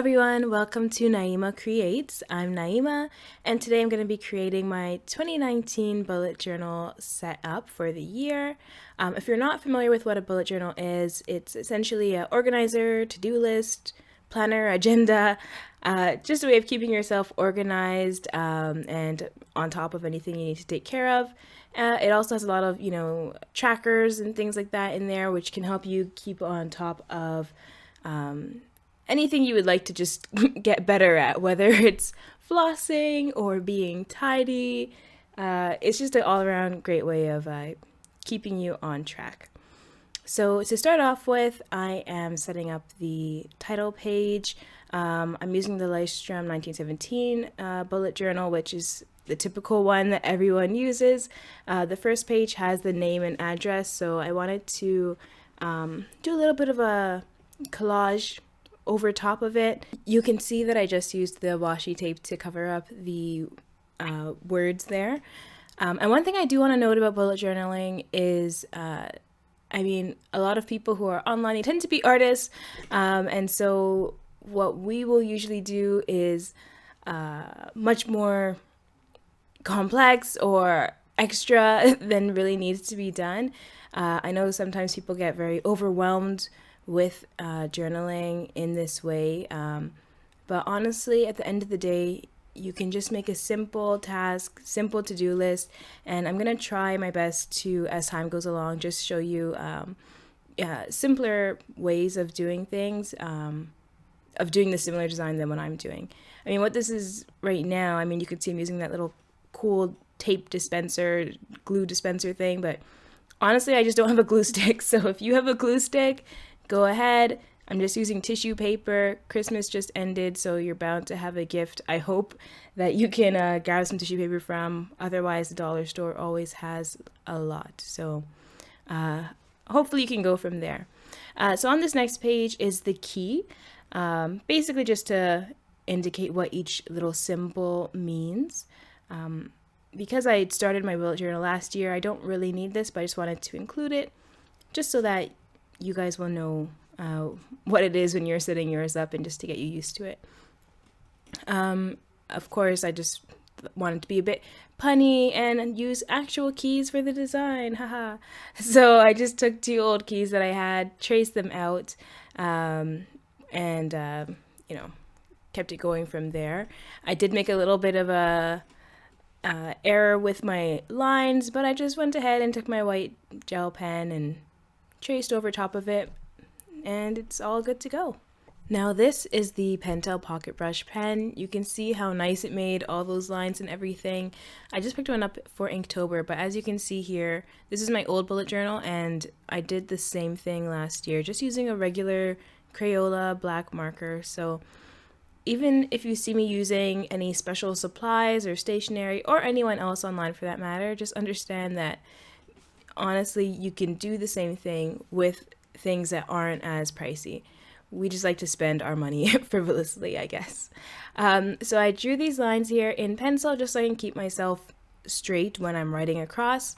everyone, welcome to Naima Creates. I'm Naima, and today I'm going to be creating my 2019 bullet journal setup for the year. If you're not familiar with what a bullet journal is, it's essentially an organizer, to-do list, planner, agenda, just a way of keeping yourself organized and on top of anything you need to take care of. It also has a lot of, trackers and things like that in there, which can help you keep on top of anything you would like to just get better at, whether it's flossing or being tidy. It's just an all-around great way of keeping you on track. So to start off with, I am setting up the title page. I'm using the Leuchtturm 1917 bullet journal, which is the typical one that everyone uses. The first page has the name and address, so I wanted to do a little bit of a collage over top of it. You can see that I just used the washi tape to cover up the words there. And one thing I do want to note about bullet journaling is, a lot of people who are online, they tend to be artists. And so what we will usually do is much more complex or extra than really needs to be done. I know sometimes people get very overwhelmed with journaling in this way, but honestly, at the end of the day, you can just make a simple task, simple to-do list, and I'm gonna try my best to, as time goes along, just show you simpler ways of doing things, of doing the similar design than what I'm doing. What this is right now, you can see I'm using that little cool tape dispenser, glue dispenser thing, but honestly, I just don't have a glue stick. So if you have a glue stick, go ahead. I'm just using tissue paper. Christmas just ended, so you're bound to have a gift. I hope that you can grab some tissue paper from. Otherwise, the dollar store always has a lot. So hopefully you can go from there. So on this next page is the key, basically just to indicate what each little symbol means. Because I started my bullet journal last year, I don't really need this, but I just wanted to include it just so that you guys will know what it is when you're setting yours up and just to get you used to it. Of course, I just wanted to be a bit punny and use actual keys for the design, haha. So I just took two old keys that I had, traced them out, and kept it going from there. I did make a little bit of a error with my lines, but I just went ahead and took my white gel pen and traced over top of it, and it's all good to go. Now this is the Pentel pocket brush pen. You can see how nice it made all those lines and everything. I just picked one up for Inktober, but as you can see here, this is my old bullet journal, and I did the same thing last year, just using a regular Crayola black marker. So even if you see me using any special supplies or stationery, or anyone else online for that matter, just understand that honestly, you can do the same thing with things that aren't as pricey. We just like to spend our money frivolously, I guess. So I drew these lines here in pencil just so I can keep myself straight when I'm writing across.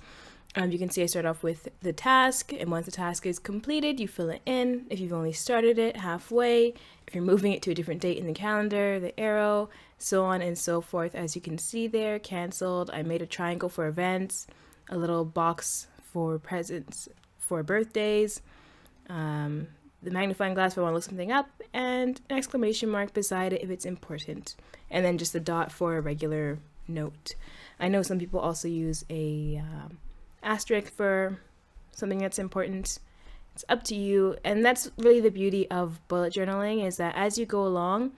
You can see I start off with the task, and once the task is completed, you fill it in. If you've only started it halfway, if you're moving it to a different date in the calendar, the arrow, so on and so forth. As you can see there, canceled. I made a triangle for events, a little box for presents for birthdays, the magnifying glass if I want to look something up, and an exclamation mark beside it if it's important, and then just a dot for a regular note. I know some people also use a asterisk for something that's important. It's up to you, and that's really the beauty of bullet journaling, is that as you go along,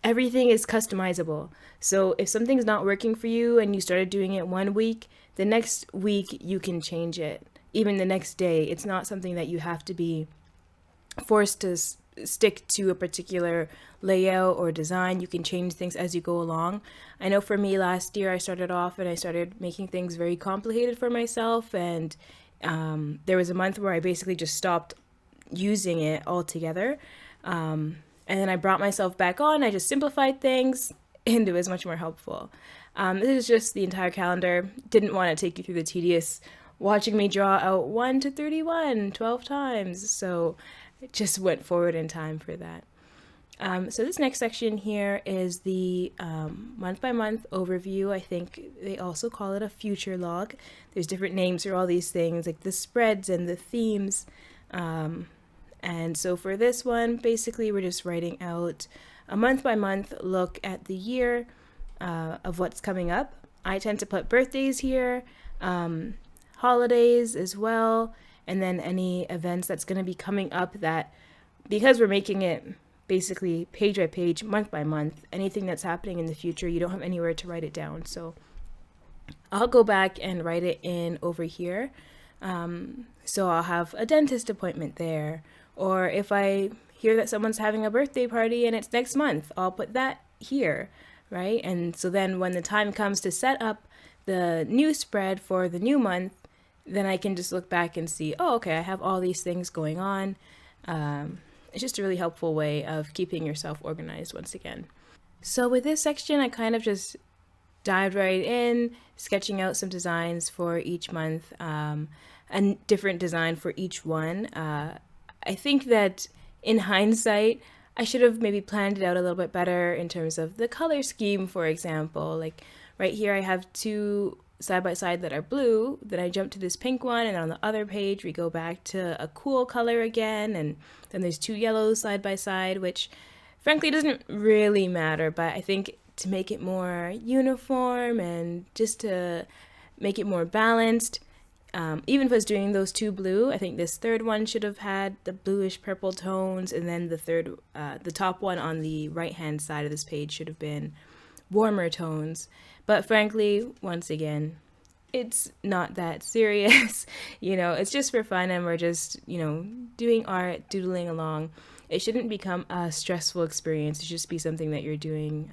everything is customizable. So if something's not working for you and you started doing it one week, the next week you can change it. Even the next day, it's not something that you have to be forced to stick to a particular layout or design. You can change things as you go along. I know for me last year, I started off and I started making things very complicated for myself, and there was a month where I basically just stopped using it altogether. And then I brought myself back on. I just simplified things, and it was much more helpful. This is just the entire calendar. Didn't want to take you through the tedious watching me draw out 1 to 31 12 times, so it just went forward in time for that. So this next section here is the month by month overview. I think they also call it a future log. There's different names for all these things, like the spreads and the themes. And so for this one, basically we're just writing out a month by month look at the year of what's coming up. I tend to put birthdays here, holidays as well, and then any events that's going to be coming up that, because we're making it basically page by page, month by month, anything that's happening in the future, you don't have anywhere to write it down. So I'll go back and write it in over here. So I'll have a dentist appointment there, or if I hear that someone's having a birthday party and it's next month, I'll put that here, right? And so then when the time comes to set up the new spread for the new month, then I can just look back and see, oh, okay, I have all these things going on. It's just a really helpful way of keeping yourself organized once again. So with this section, I kind of just dived right in, sketching out some designs for each month, a different design for each one. I think that in hindsight, I should have maybe planned it out a little bit better in terms of the color scheme, for example. Like right here, I have two side by side that are blue, then I jump to this pink one, and on the other page we go back to a cool color again, and then there's two yellows side by side, which frankly doesn't really matter, but I think to make it more uniform and just to make it more balanced, even if I was doing those two blue, I think this third one should have had the bluish purple tones, and then the top one on the right hand side of this page should have been warmer tones. But frankly, once again, it's not that serious. It's just for fun, and we're just, doing art, doodling along. It shouldn't become a stressful experience. It should just be something that you're doing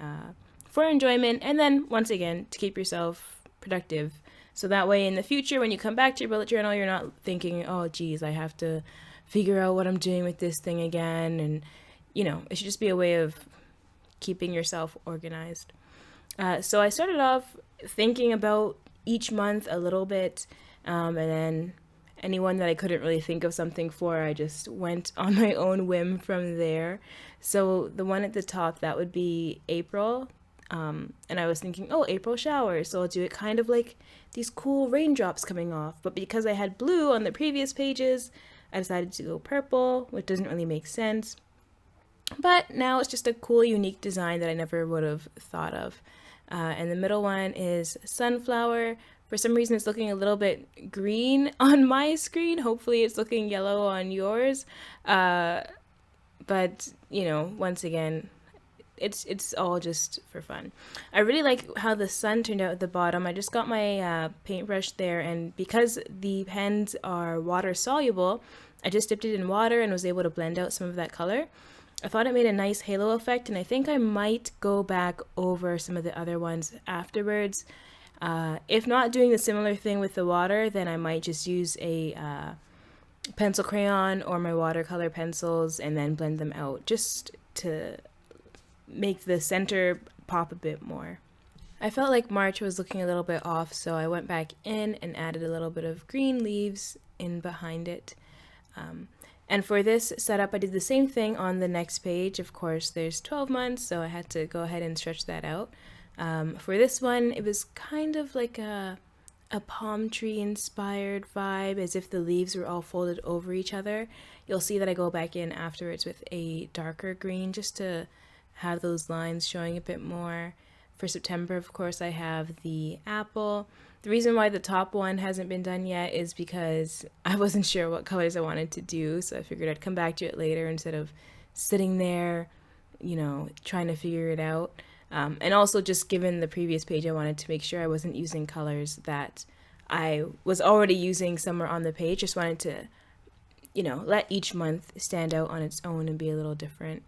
for enjoyment, and then once again, to keep yourself productive. So that way in the future, when you come back to your bullet journal, you're not thinking, oh, geez, I have to figure out what I'm doing with this thing again. And, it should just be a way of keeping yourself organized. So I started off thinking about each month a little bit, and then anyone that I couldn't really think of something for, I just went on my own whim from there. So the one at the top, that would be April, and I was thinking, oh, April showers, so I'll do it kind of like these cool raindrops coming off. But because I had blue on the previous pages, I decided to go purple, which doesn't really make sense. But now it's just a cool, unique design that I never would have thought of. And the middle one is sunflower. For some reason, it's looking a little bit green on my screen. Hopefully it's looking yellow on yours. But, once again, it's all just for fun. I really like how the sun turned out at the bottom. I just got my paintbrush there, and because the pens are water soluble, I just dipped it in water and was able to blend out some of that color. I thought it made a nice halo effect, and I think I might go back over some of the other ones afterwards. If not doing the similar thing with the water, then I might just use a pencil crayon or my watercolor pencils and then blend them out just to make the center pop a bit more. I felt like March was looking a little bit off, so I went back in and added a little bit of green leaves in behind it. And for this setup, I did the same thing on the next page. Of course, there's 12 months, so I had to go ahead and stretch that out. For this one, it was kind of like a palm tree inspired vibe, as if the leaves were all folded over each other. You'll see that I go back in afterwards with a darker green just to have those lines showing a bit more. For September, of course, I have the apple. The reason why the top one hasn't been done yet is because I wasn't sure what colors I wanted to do, so I figured I'd come back to it later instead of sitting there, trying to figure it out. And also, just given the previous page, I wanted to make sure I wasn't using colors that I was already using somewhere on the page. Just wanted to, let each month stand out on its own and be a little different.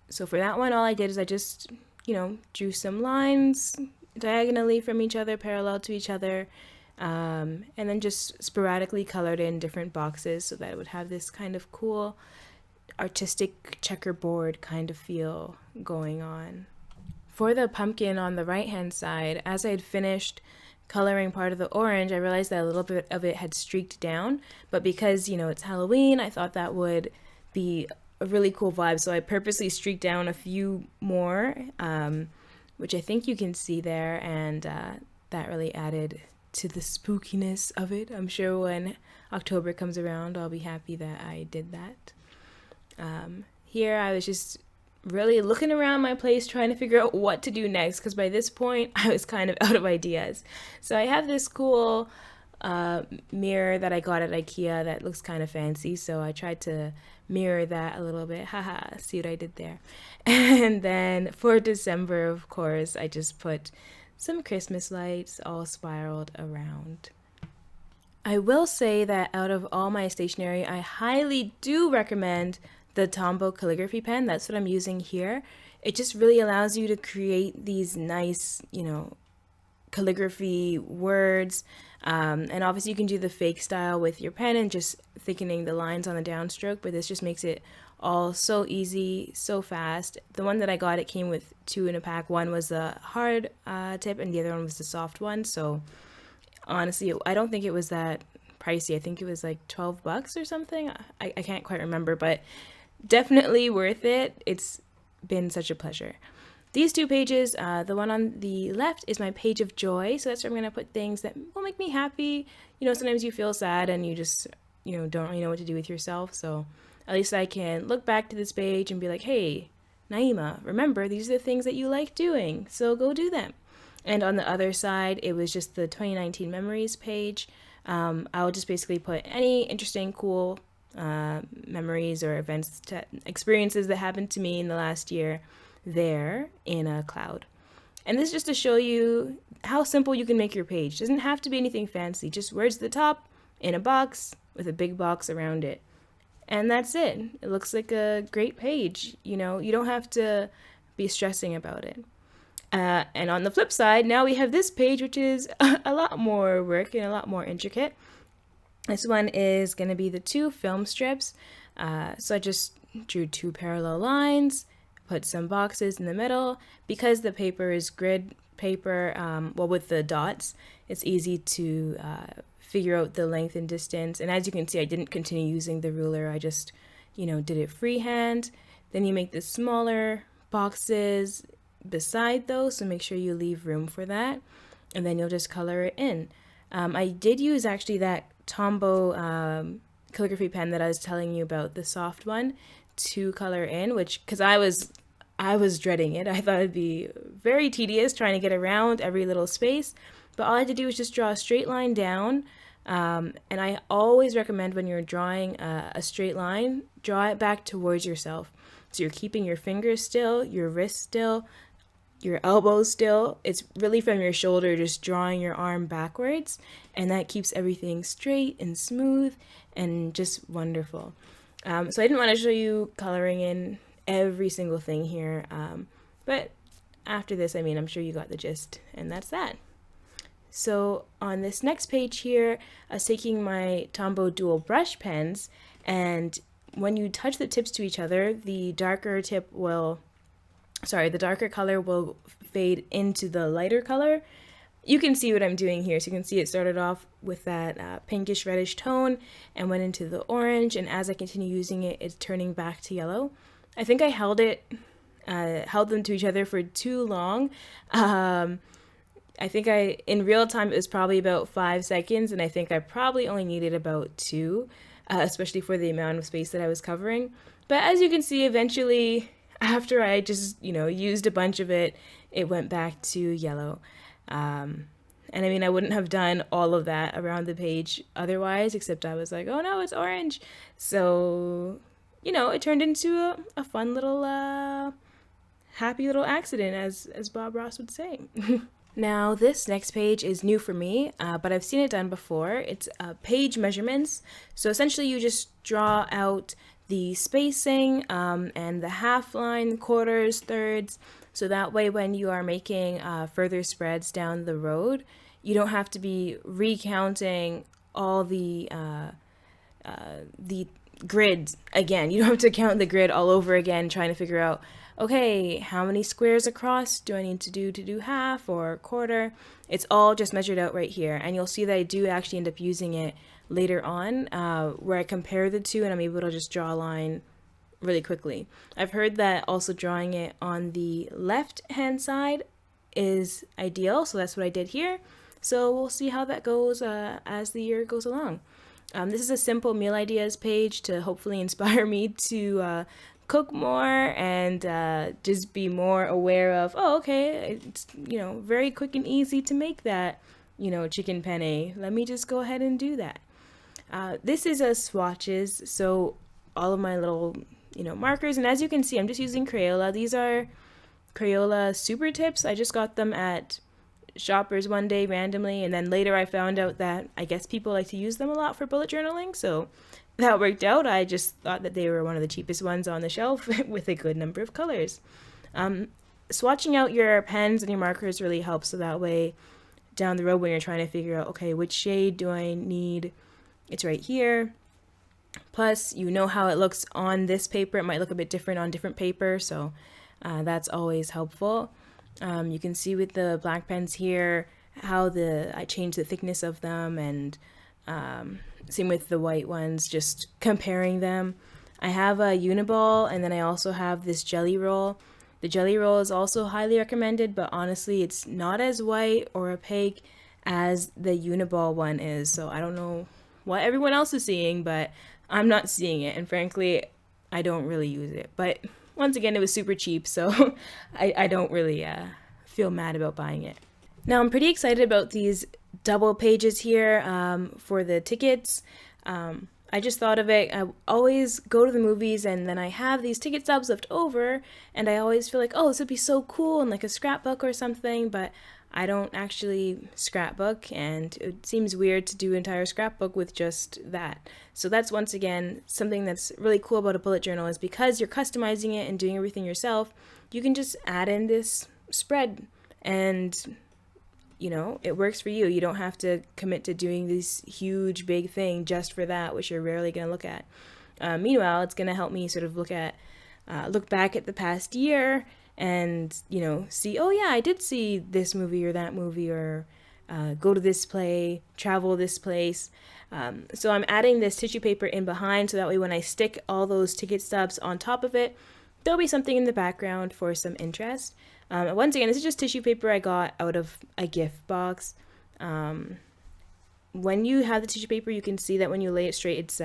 So for that one, all I did is I just, drew some lines diagonally from each other, parallel to each other, and then just sporadically colored in different boxes so that it would have this kind of cool artistic checkerboard kind of feel going on. For the pumpkin on the right hand side, as I had finished coloring part of the orange, I realized that a little bit of it had streaked down, but because it's Halloween, I thought that would be a really cool vibe. So I purposely streaked down a few more, which I think you can see there, and that really added to the spookiness of it. I'm sure when October comes around, I'll be happy that I did that. Here I was just really looking around my place trying to figure out what to do next, because by this point I was kind of out of ideas. So I have this cool mirror that I got at IKEA that looks kind of fancy, so I tried to mirror that a little bit. Haha, see what I did there. And then for December, of course, I just put some Christmas lights all spiraled around. I will say that out of all my stationery, I highly do recommend the Tombow calligraphy pen. That's what I'm using here. It just really allows you to create these nice, calligraphy words. And obviously you can do the fake style with your pen and just thickening the lines on the downstroke, but this just makes it all so easy, so fast. The one that I got, it came with 2 in a pack. One was the hard tip and the other one was the soft one. So honestly, I don't think it was that pricey. I think it was like $12 or something. I can't quite remember, but definitely worth it. It's been such a pleasure. These 2 pages, the one on the left is my page of joy. So that's where I'm going to put things that will make me happy. Sometimes you feel sad and you just, don't really know what to do with yourself. So at least I can look back to this page and be like, hey, Naima, remember, these are the things that you like doing. So go do them. And on the other side, it was just the 2019 memories page. I'll just basically put any interesting, cool memories or events, experiences that happened to me in the last year there in a cloud. And this is just to show you how simple you can make your page. It doesn't have to be anything fancy, just words at the top in a box with a big box around it. And that's it. It looks like a great page. You don't have to be stressing about it. And on the flip side, now we have this page, which is a lot more work and a lot more intricate. This one is going to be the 2 film strips. So I just drew 2 parallel lines, put some boxes in the middle. Because the paper is grid paper, with the dots, it's easy to figure out the length and distance. And as you can see, I didn't continue using the ruler. I just, did it freehand. Then you make the smaller boxes beside those, so make sure you leave room for that. And then you'll just color it in. I did use actually that Tombow calligraphy pen that I was telling you about, the soft one, to color in, because I was dreading it. I thought it'd be very tedious trying to get around every little space, but all I had to do was just draw a straight line down. And I always recommend when you're drawing a straight line, draw it back towards yourself. So you're keeping your fingers still, your wrist still, your elbows still. It's really from your shoulder, just drawing your arm backwards, and that keeps everything straight and smooth and just wonderful. So I didn't want to show you coloring in every single thing here, but after this, I'm sure you got the gist, and that's that. So on this next page here, I was taking my Tombow dual brush pens, and when you touch the tips to each other, the darker color will fade into the lighter color. You can see what I'm doing here. So you can see it started off with that pinkish reddish tone and went into the orange. And as I continue using it, it's turning back to yellow. I think I held them to each other for too long. I think in real time, it was probably about 5 seconds. And I think I probably only needed about 2, especially for the amount of space that I was covering. But as you can see, eventually, after I just, used a bunch of it, it went back to yellow. And I wouldn't have done all of that around the page otherwise, except I was like, oh no, it's orange. So, it turned into a fun little, happy little accident, as Bob Ross would say. Now, this next page is new for me, but I've seen it done before. It's page measurements. So essentially, you just draw out the spacing and the half line, quarters, thirds, so that way when you are making further spreads down the road, you don't have to be recounting all the grids again. You don't have to count the grid all over again, trying to figure out, okay, how many squares across do I need to do half or quarter? It's all just measured out right here, and you'll see that I do actually end up using it later on, where I compare the two and I'm able to just draw a line really quickly. I've heard that also drawing it on the left hand side is ideal, so that's what I did here. So we'll see how that goes as the year goes along. This is a simple meal ideas page to hopefully inspire me to cook more and just be more aware of, oh, okay, it's, very quick and easy to make that, chicken penne. Let me just go ahead and do that. This is a swatches, so all of my little, markers, and as you can see, I'm just using Crayola. These are Crayola Supertips. I just got them at Shoppers one day randomly, and then later I found out that I guess people like to use them a lot for bullet journaling, so that worked out. I just thought that they were one of the cheapest ones on the shelf with a good number of colors. Swatching out your pens and your markers really helps, so that way down the road when you're trying to figure out, okay, which shade do I need? It's right here. Plus, how it looks on this paper. It might look a bit different on different paper, so that's always helpful. You can see with the black pens here how I changed the thickness of them, and same with the white ones, just comparing them. I have a Uni-Ball, and then I also have this jelly roll. The jelly roll is also highly recommended, but honestly it's not as white or opaque as the Uni-Ball one is, so I don't know what everyone else is seeing, but I'm not seeing it, and frankly I don't really use it. But once again, it was super cheap, so I don't really feel mad about buying it. Now I'm pretty excited about these double pages here for the tickets. I just thought of it. I always go to the movies and then I have these ticket stubs left over, and I always feel like, oh, this would be so cool in like a scrapbook or something, but I don't actually scrapbook, and it seems weird to do an entire scrapbook with just that. So that's once again something that's really cool about a bullet journal, is because you're customizing it and doing everything yourself, you can just add in this spread and it works for you. You don't have to commit to doing this huge big thing just for that, which you're rarely going to look at. Meanwhile, it's going to help me sort of look back at the past year and see, oh yeah, I did see this movie or that movie, or go to this play, travel this place. So I'm adding this tissue paper in behind, so that way when I stick all those ticket stubs on top of it, there'll be something in the background for some interest. Once again, this is just tissue paper I got out of a gift box. When you have the tissue paper, you can see that when you lay it straight, it's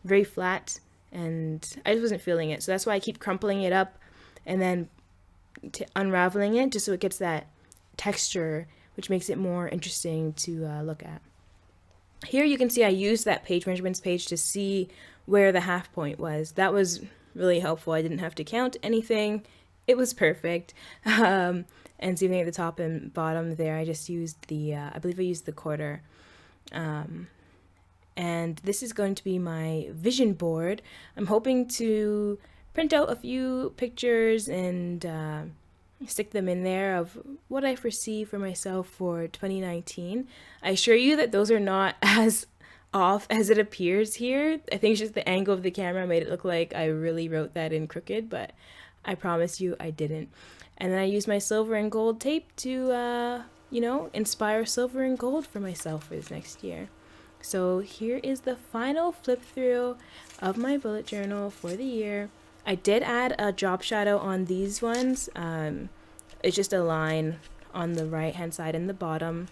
very flat, and I just wasn't feeling it, so that's why I keep crumpling it up and then unraveling it, just so it gets that texture, which makes it more interesting to look at. Here you can see I used that page measurements page to see where the half point was. That was really helpful. I didn't have to count anything. It was perfect. And same thing at the top and bottom there. I just used I believe I used the quarter. And this is going to be my vision board. I'm hoping to print out a few pictures and stick them in there of what I foresee for myself for 2019. I assure you that those are not as off as it appears here. I think it's just the angle of the camera made it look like I really wrote that in crooked, but I promise you I didn't. And then I used my silver and gold tape to, inspire silver and gold for myself for this next year. So here is the final flip through of my bullet journal for the year. I did add a drop shadow on these ones. It's just a line on the right hand side and the bottom,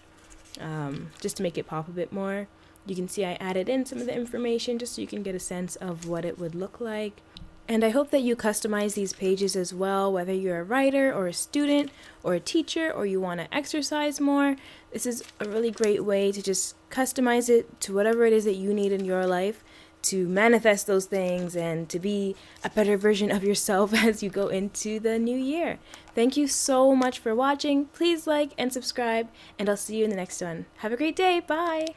just to make it pop a bit more. You can see I added in some of the information just so you can get a sense of what it would look like. And I hope that you customize these pages as well, whether you're a writer or a student or a teacher, or you want to exercise more. This is a really great way to just customize it to whatever it is that you need in your life to manifest those things and to be a better version of yourself as you go into the new year. Thank you so much for watching. Please like and subscribe, and I'll see you in the next one. Have a great day. Bye.